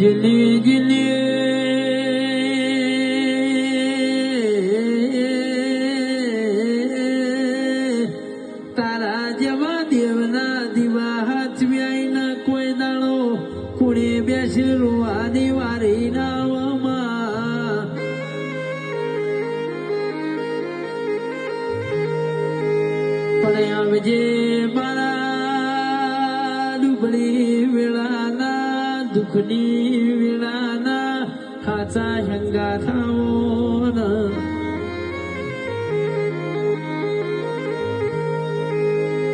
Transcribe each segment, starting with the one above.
ભજલી ગીલી તારા જેવા દેવના દીવા હાચવ્યાય ના કોઈ દાડો કુણે બેસી રૂવાની વારી નાવમાં પણ આવજે મારા ડુબળી વેળાના દુઃખની વેળાના હાચા હંગા થાવો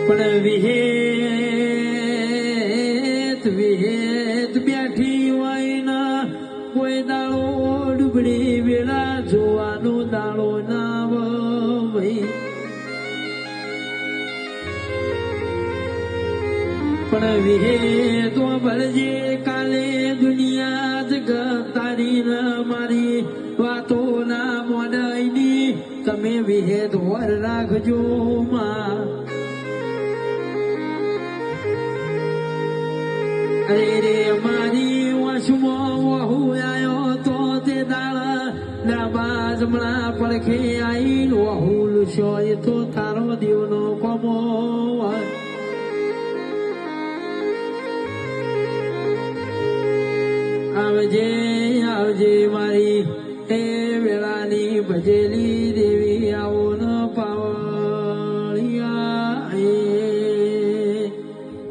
પણ વિહેત વિહેત બેઠી હોય ના કોઈ દાડો ડુબળી વેળા જોવાનો દાડો ના ભાઈ પણ વિહેતો ભરજે કાલે દુનિયા જગત તારી ન મારી વાતો ના મોડાઈની તમે વિહેત વર રાખજો માં અરે રે મારી વશમાં વહુ આયો તો તે દાળ ડાબા જમણા પડખે આઈ વહુ લુસ્યો એ તો તારો દેવનો કોમો આવજે આવજે મારી એ વેળાની ભજેલી